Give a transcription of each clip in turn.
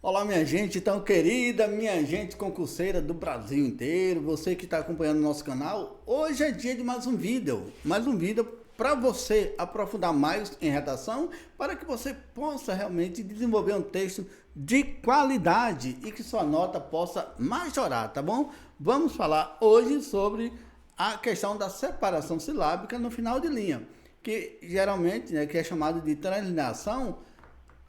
Olá, minha gente tão querida, minha gente concurseira do Brasil inteiro, você que está acompanhando o nosso canal. Hoje é dia de mais um vídeo para você aprofundar mais em redação, para que você possa realmente desenvolver um texto de qualidade e que sua nota possa majorar, tá bom? Vamos falar hoje sobre a questão da separação silábica no final de linha, que geralmente, que é chamado de translineação.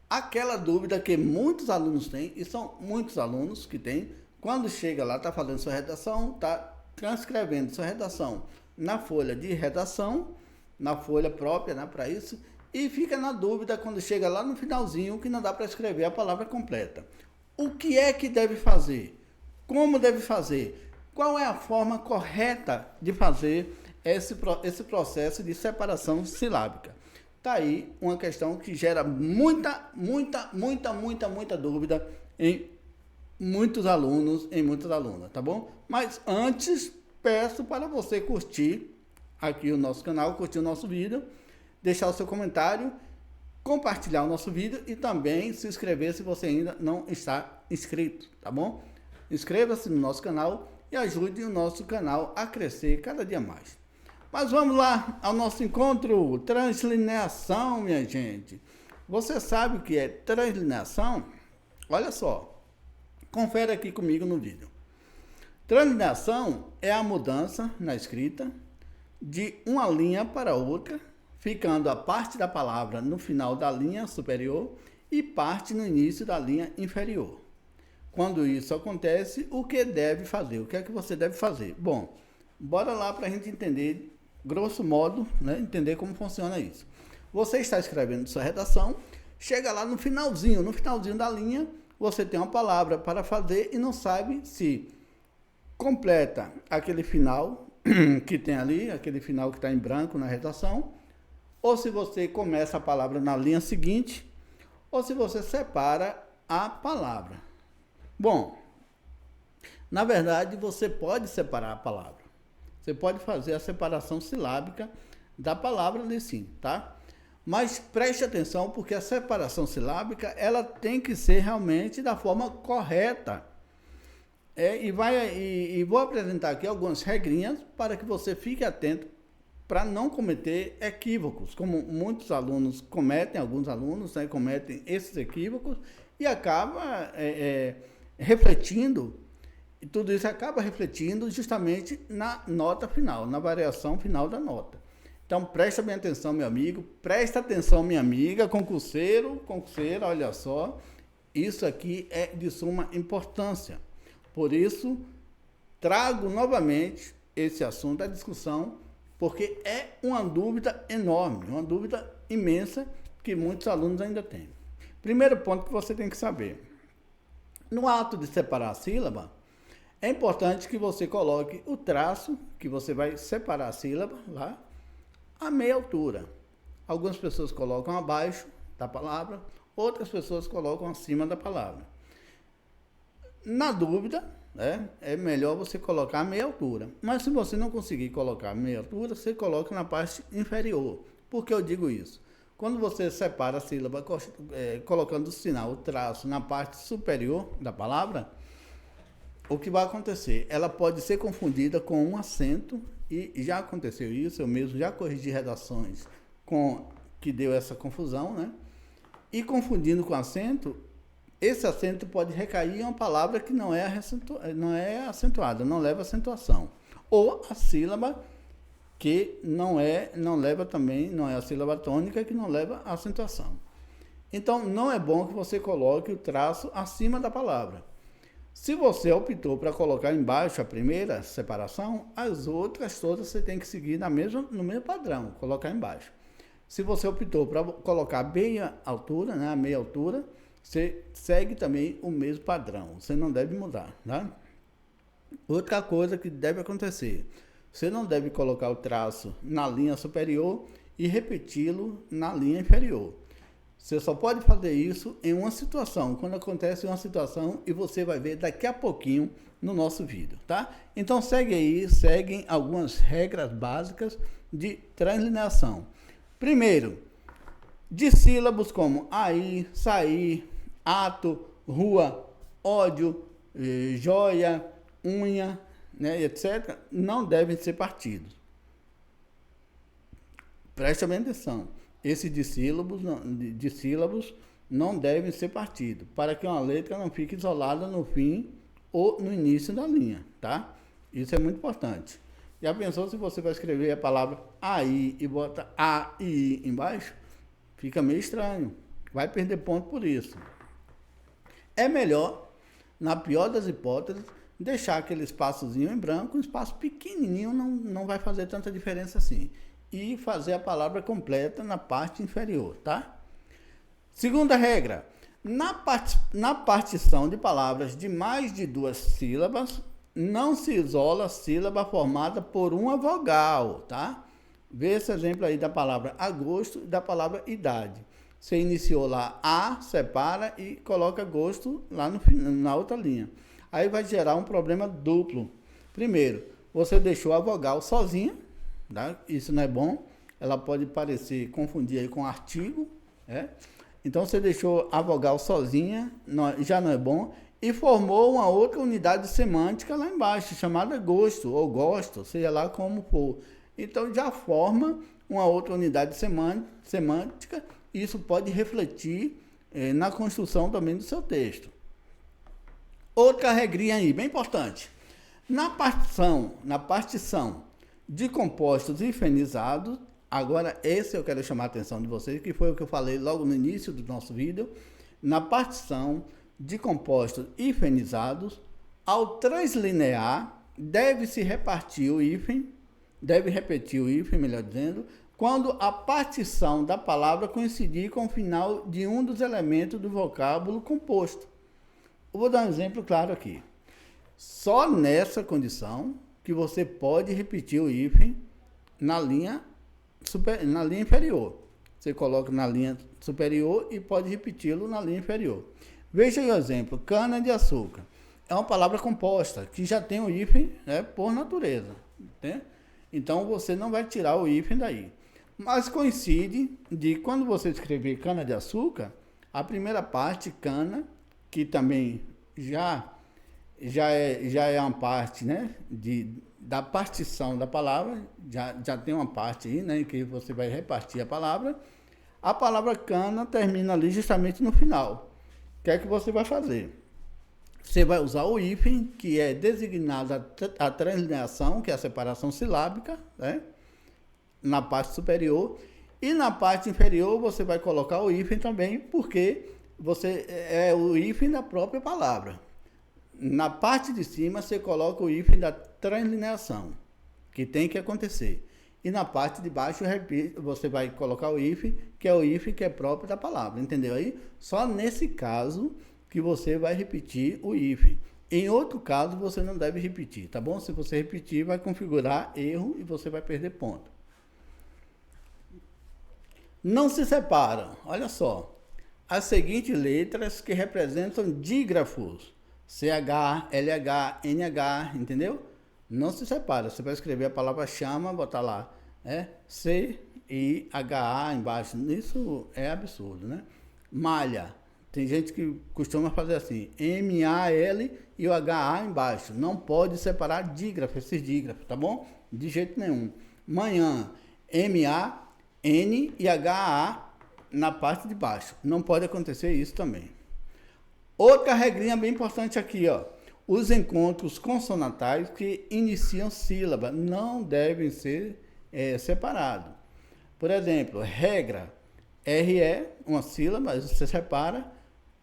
Aquela dúvida que muitos alunos têm, e são muitos alunos que têm, quando chega lá, está fazendo sua redação, está transcrevendo sua redação na folha de redação, na folha própria, né, para isso, e fica na dúvida quando chega lá no finalzinho que não dá para escrever a palavra completa. O que é que deve fazer? Como deve fazer? Qual é a forma correta de fazer esse processo de separação silábica? Tá aí uma questão que gera muita dúvida em muitos alunos, em muitas alunas, tá bom? Mas antes, peço para você curtir aqui o nosso canal, curtir o nosso vídeo, deixar o seu comentário, compartilhar o nosso vídeo e também se inscrever se você ainda não está inscrito, tá bom? Inscreva-se no nosso canal e ajude o nosso canal a crescer cada dia mais. Mas vamos lá ao nosso encontro, translineação, minha gente. Você sabe o que é translineação? Olha só, confere aqui comigo no vídeo. Translineação é a mudança na escrita de uma linha para outra, ficando a parte da palavra no final da linha superior e parte no início da linha inferior. Quando isso acontece, o que deve fazer? O que é que você deve fazer? Bom, bora lá para a gente entender, grosso modo, né, entender como funciona isso. Você está escrevendo sua redação, chega lá no finalzinho da linha, você tem uma palavra para fazer e não sabe se completa aquele final que tem ali, aquele final que está em branco na redação, ou se você começa a palavra na linha seguinte, ou se você separa a palavra. Bom, na verdade, você pode separar a palavra. Você pode fazer a separação silábica da palavra ali sim, tá? Mas preste atenção, porque a separação silábica, ela tem que ser realmente da forma correta. E vou apresentar aqui algumas regrinhas para que você fique atento para não cometer equívocos, como muitos alunos cometem, alguns alunos, né, cometem esses equívocos e acaba refletindo. E tudo isso acaba refletindo justamente na nota final, na variação final da nota. Então, presta bem atenção, meu amigo, presta atenção, minha amiga, concurseira, olha só, isso aqui é de suma importância. Por isso, trago novamente esse assunto à discussão, porque é uma dúvida enorme, uma dúvida imensa que muitos alunos ainda têm. Primeiro ponto que você tem que saber. No ato de separar a sílaba, é importante que você coloque o traço, que você vai separar a sílaba lá, a meia altura. Algumas pessoas colocam abaixo da palavra, outras pessoas colocam acima da palavra. Na dúvida, né, é melhor você colocar a meia altura. Mas se você não conseguir colocar a meia altura, você coloca na parte inferior. Por que eu digo isso? Quando você separa a sílaba colocando o sinal, o traço, na parte superior da palavra, o que vai acontecer? Ela pode ser confundida com um acento, e já aconteceu isso, eu mesmo já corrigi redações que deu essa confusão, né? E confundindo com acento, esse acento pode recair em uma palavra que não é acentuada, não leva acentuação. Ou a sílaba que não leva também, não é a sílaba tônica que não leva acentuação. Então, não é bom que você coloque o traço acima da palavra. Se você optou para colocar embaixo a primeira separação, as outras todas você tem que seguir no mesmo padrão, colocar embaixo. Se você optou para colocar a meia altura, né, a meia altura, você segue também o mesmo padrão, você não deve mudar, tá? Outra coisa que deve acontecer, você não deve colocar o traço na linha superior e repeti-lo na linha inferior. Você só pode fazer isso em uma situação, quando acontece uma situação, e você vai ver daqui a pouquinho no nosso vídeo, tá? Então seguem algumas regras básicas de translineação. Primeiro, de sílabos como aí, sair, ato, rua, ódio, joia, unha, né, etc., não devem ser partidos. Preste bem atenção. Esses dissílabos não devem ser partidos, para que uma letra não fique isolada no fim ou no início da linha, tá? Isso é muito importante. Já pensou se você vai escrever a palavra aí e bota a e i embaixo? Fica meio estranho. Vai perder ponto por isso. É melhor, na pior das hipóteses, deixar aquele espaçozinho em branco, um espaço pequenininho, não vai fazer tanta diferença assim. E fazer a palavra completa na parte inferior, tá? Segunda regra, na partição de palavras de mais de 2 sílabas, não se isola a sílaba formada por uma vogal, tá? Vê esse exemplo aí da palavra agosto e da palavra idade. Você iniciou lá A, separa e coloca gosto lá na outra linha. Aí vai gerar um problema duplo. Primeiro, você deixou a vogal sozinha, tá? Isso não é bom. Ela pode confundir aí com artigo, né? Então você deixou a vogal sozinha, já não é bom, e formou uma outra unidade semântica lá embaixo, chamada gosto ou gosto, seja lá como for. Então já forma uma outra unidade semântica, e isso pode refletir na construção também do seu texto. Outra regrinha aí, bem importante. Na partição de compostos hifenizados, agora esse eu quero chamar a atenção de vocês, que foi o que eu falei logo no início do nosso vídeo. Na partição de compostos hifenizados, ao translinear, deve-se repetir o hífen, melhor dizendo, quando a partição da palavra coincidir com o final de um dos elementos do vocábulo composto. Eu vou dar um exemplo claro aqui. Só nessa condição que você pode repetir o hífen na linha inferior. Você coloca na linha superior e pode repeti-lo na linha inferior. Veja aí o exemplo, cana-de-açúcar. É uma palavra composta, que já tem o hífen, né, por natureza. Né? Então, você não vai tirar o hífen daí. Mas coincide de quando você escrever cana-de-açúcar, a primeira parte, cana, que também já é uma parte, né, da partição da palavra, já tem uma parte aí, né, em que você vai repartir a palavra cana termina ali justamente no final. O que é que você vai fazer? Você vai usar o hífen, que é designado a translineação, que é a separação silábica, né, na parte superior, e na parte inferior você vai colocar o hífen também, porque é o hífen da própria palavra. Na parte de cima você coloca o hífen da translineação, que tem que acontecer. E na parte de baixo você vai colocar o hífen, que é o hífen que é próprio da palavra, entendeu aí? Só nesse caso que você vai repetir o hífen. Em outro caso você não deve repetir, tá bom? Se você repetir vai configurar erro e você vai perder ponto. Não se separam, olha só, as seguintes letras que representam dígrafos, CH, LH, NH, entendeu? Não se separa, você vai escrever a palavra chama, botar lá, C, I, H, A embaixo, isso é absurdo, né? Malha, tem gente que costuma fazer assim, M, A, L e o H, A embaixo, não pode separar dígrafo, esses dígrafos, tá bom? De jeito nenhum. Manhã, M, A, N e H-A na parte de baixo. Não pode acontecer isso também. Outra regrinha bem importante aqui, ó. Os encontros consonantais que iniciam sílaba não devem ser separados. Por exemplo, regra, RE, uma sílaba, você separa,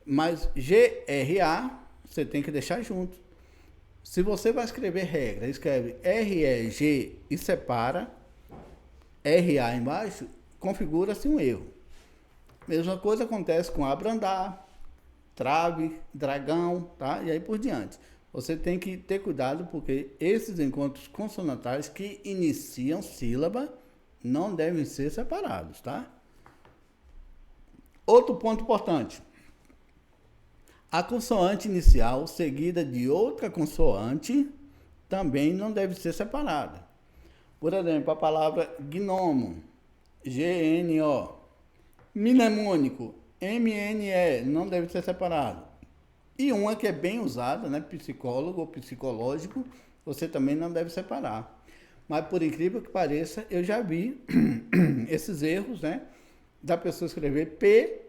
mas GRA você tem que deixar junto. Se você vai escrever regra, escreve REG e separa, RA embaixo, configura-se um erro. Mesma coisa acontece com abrandar, trave, dragão, tá? E aí por diante. Você tem que ter cuidado porque esses encontros consonantais que iniciam sílaba não devem ser separados, tá? Outro ponto importante. A consoante inicial seguida de outra consoante também não deve ser separada. Por exemplo, a palavra gnomo, GNO, mnemônico, MNE, não deve ser separado. E uma que é bem usada, né, psicólogo ou psicológico, você também não deve separar. Mas, por incrível que pareça, eu já vi esses erros, né, da pessoa escrever P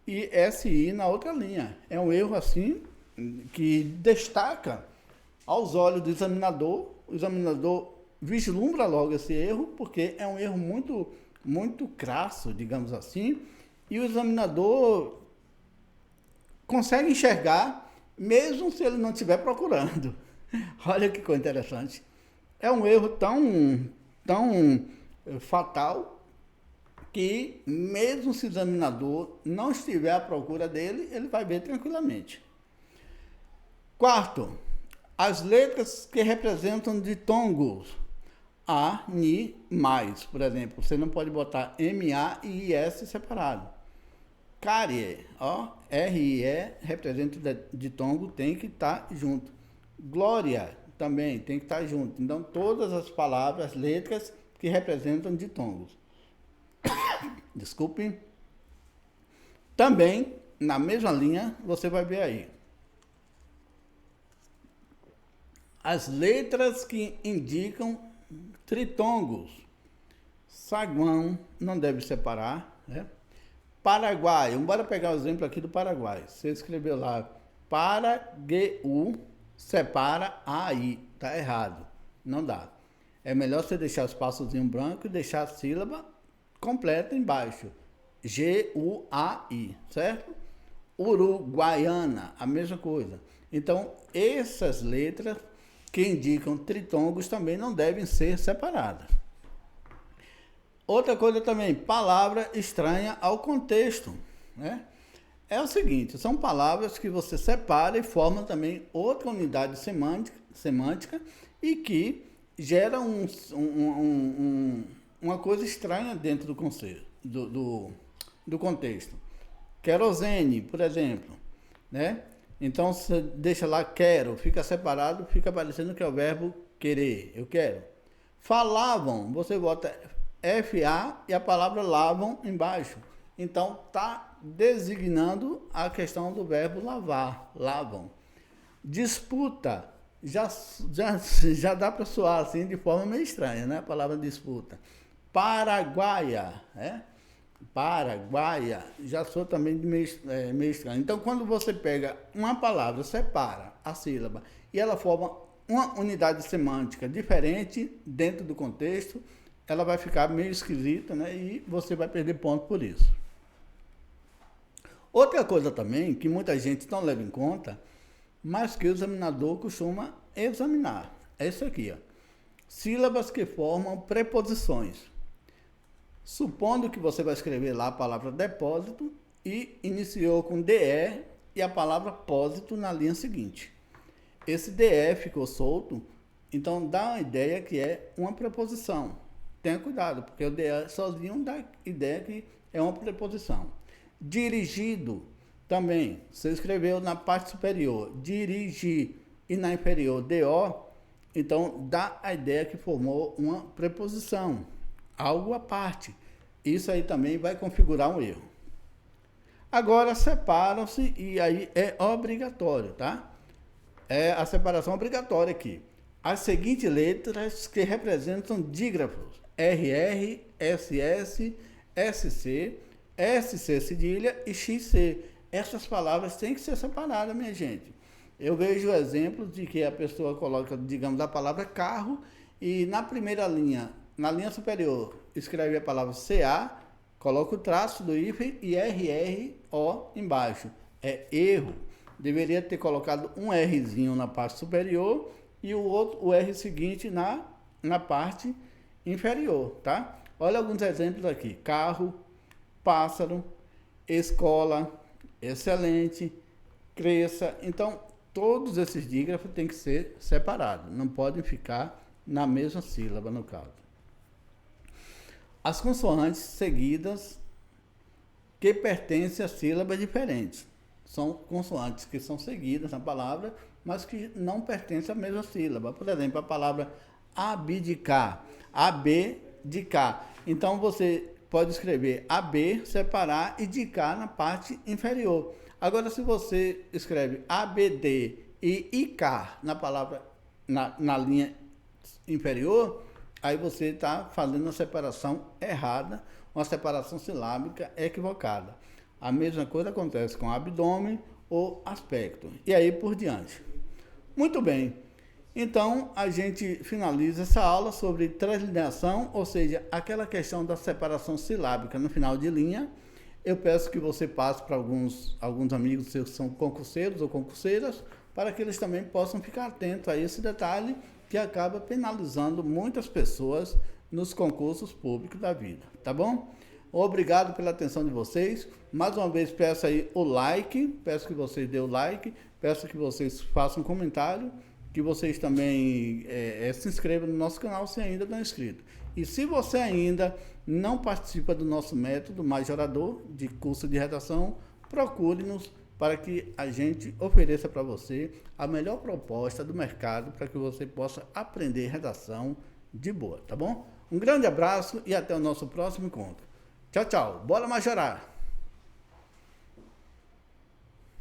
e SI na outra linha. É um erro, assim, que destaca aos olhos do examinador. O examinador vislumbra logo esse erro, porque é um erro muito crasso, digamos assim, e o examinador consegue enxergar, mesmo se ele não estiver procurando. Olha que coisa interessante. É um erro tão fatal que, mesmo se o examinador não estiver à procura dele, ele vai ver tranquilamente. Quarto, as letras que representam ditongos. A, Ni, mais, por exemplo. Você não pode botar M-A e I-S separado. Carie, ó, R-I-E, representa ditongo, tem que estar junto. Glória, também tem que estar junto. Então, todas as palavras, letras que representam ditongos. Desculpe. Também, na mesma linha, você vai ver aí. As letras que indicam tritongos. Saguão, não deve separar, né? Paraguai, bora pegar o exemplo aqui do Paraguai. Você escreveu lá, Paragueu, separa AI, tá errado, não dá. É melhor você deixar o espaçozinho branco e deixar a sílaba completa embaixo. G-U-A-I, certo? Uruguaiana, a mesma coisa. Então, essas letras que indicam tritongos também não devem ser separadas. Outra coisa também, palavra estranha ao contexto, né? É o seguinte, são palavras que você separa e formam também outra unidade semântica e que gera uma coisa estranha dentro do conceito, do contexto. Querosene, por exemplo, né? Então, você deixa lá quero, fica separado, fica parecendo que é o verbo querer, eu quero. Falavam, você bota FA e a palavra lavam embaixo. Então, está designando a questão do verbo lavar, lavam. Disputa, já dá para soar assim de forma meio estranha, né? A palavra disputa. Paraguaia, né? Paraguaia, já soa também meio estranho. Então, quando você pega uma palavra, separa a sílaba e ela forma uma unidade semântica diferente dentro do contexto, ela vai ficar meio esquisita, né? E você vai perder ponto por isso. Outra coisa também, que muita gente não leva em conta, mas que o examinador costuma examinar, é isso aqui, ó. Sílabas que formam preposições. Supondo que você vai escrever lá a palavra depósito e iniciou com DE e a palavra pósito na linha seguinte. Esse DE ficou solto, então dá uma ideia que é uma preposição. Tenha cuidado, porque o DE sozinho dá ideia que é uma preposição. Dirigido, também, você escreveu na parte superior, dirigir, e na inferior, DO, então dá a ideia que formou uma preposição, algo à parte. Isso aí também vai configurar um erro. Agora, separam-se, e aí é obrigatório, tá? É a separação obrigatória aqui. As seguintes letras que representam dígrafos. RR, SS, SC, SC cedilha e XC. Essas palavras têm que ser separadas, minha gente. Eu vejo exemplos de que a pessoa coloca, digamos, a palavra carro e na primeira linha, na linha superior, escreve a palavra CA, coloca o traço do hífen e RRO embaixo. É erro. Deveria ter colocado um Rzinho na parte superior e o R seguinte na parte inferior, tá? Olha alguns exemplos aqui. Carro, pássaro, escola, excelente, cresça. Então, todos esses dígrafos têm que ser separados. Não podem ficar na mesma sílaba, no caso. As consoantes seguidas que pertencem a sílabas diferentes. São consoantes que são seguidas na palavra, mas que não pertencem à mesma sílaba. Por exemplo, a palavra abdicar, AB de cá. Então, você pode escrever AB, separar e indicar na parte inferior. Agora, se você escreve ABD e IK na palavra, na linha inferior, aí você está fazendo uma separação errada, uma separação silábica equivocada. A mesma coisa acontece com abdômen ou aspecto, e aí por diante. Muito bem, então a gente finaliza essa aula sobre translineação, ou seja, aquela questão da separação silábica no final de linha. Eu peço que você passe para alguns amigos seus que são concurseiros ou concurseiras, para que eles também possam ficar atentos a esse detalhe que acaba penalizando muitas pessoas nos concursos públicos da vida, tá bom? Obrigado pela atenção de vocês. Mais uma vez peço aí o like, peço que vocês dêem o like, peço que vocês façam um comentário, que vocês também se inscrevam no nosso canal se ainda não é inscrito. E se você ainda não participa do nosso método majorador de curso de redação, procure-nos para que a gente ofereça para você a melhor proposta do mercado para que você possa aprender redação de boa, tá bom? Um grande abraço e até o nosso próximo encontro. Tchau, tchau. Bora majorar!